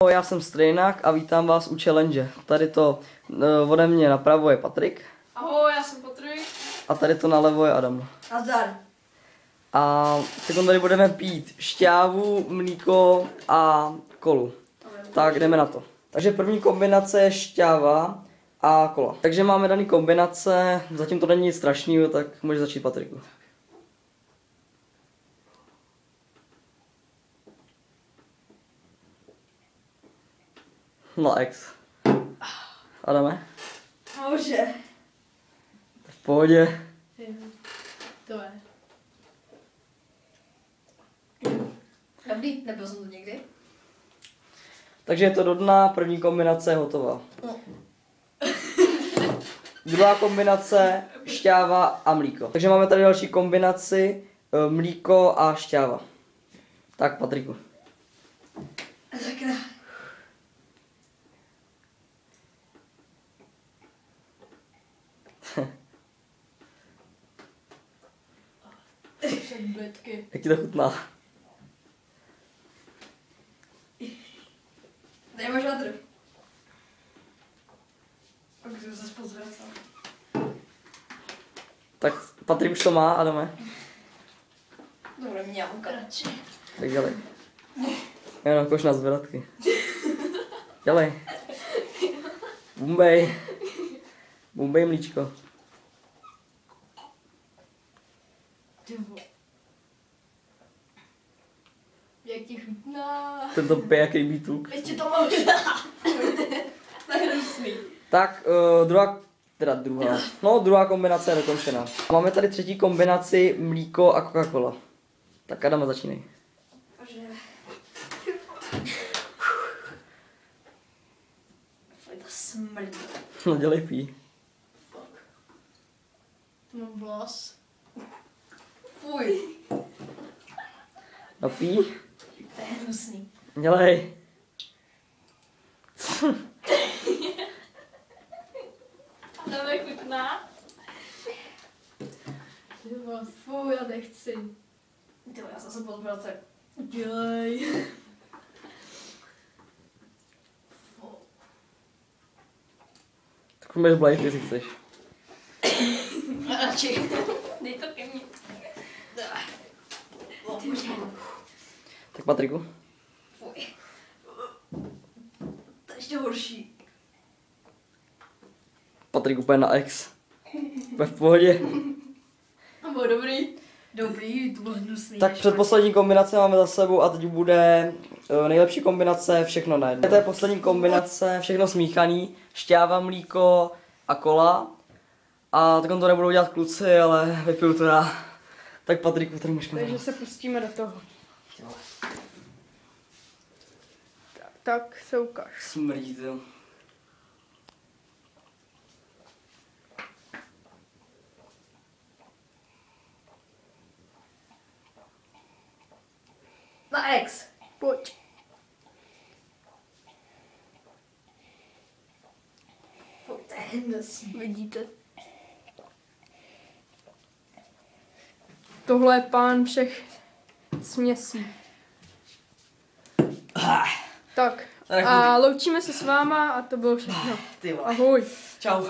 Já jsem Strejnak a vítám vás u challenge. Tady to ode mě napravo je Patrik. Ahoj, já jsem Patrik. A tady to nalevo je Adam. Nazdar. A teď tady budeme pít šťávu, mlíko a kolu. Tak jdeme na to. Takže první kombinace je šťáva a kola. Takže máme daný kombinace, zatím to není nic strašného, tak můžeš začít, Patriku. No ex. Adame? Bože. V pohodě. To je. Dobrý, nebyl jsem to někdy. Takže je to do dna, první kombinace je hotová. No. Druhá kombinace, šťáva a mlíko. Takže máme tady další kombinaci, mlíko a šťáva. Tak, Patriku. Sakra. Předbledky. Jak ti to chutná? Nemáš hadr. A když jsem se pozvracel. Tak Patrik už to má, Adame. Dobré, mě mám radši. Tak dělej. Jenom koš na zvratky. Dělej. Bumbej. Bumbej mlíčko. Jak ti chutná. Tento pije jak rybí tuk. Ještě to možná. Tak hnusný. Tak, druhá kombinace je dokončená. A máme tady třetí kombinaci, mlíko a Coca-Cola. Tak Adame, začínej. Bože. Fuj, to smrdí. No dělej, pí. To mám vlas. Fuj. No pí. To je hnusný. Dělej. To nechutná. Fuj, já nechci. Tyhle, já jsem se pozvracel. Dělej. Tak můžeš blajit, jestli chceš. Radši. Dej to ke mně. Tak Patriku. Fuj. To je ještě horší. Patrik úplně na ex. Úplně v pohodě. To bylo dobrý. Dobrý, to bylo hnusný. Tak předposlední kombinace máme za sebou a teď bude nejlepší kombinace všechno na jedno. To je poslední kombinace, všechno smíchaný, šťáva, mlíko a kola. A tak to nebudou dělat kluci, ale vypiju to já. Tak Patriku, tady můžeš. Takže se pustíme do toho. Tak se ukáž. Smrdí to. Na ex. Pojď. Fuj, to je hnusný. Vidíte? Tohle je pán všech směsí. Tak a loučíme se s váma a to bylo všechno. Ty vole. Ahoj. Čau.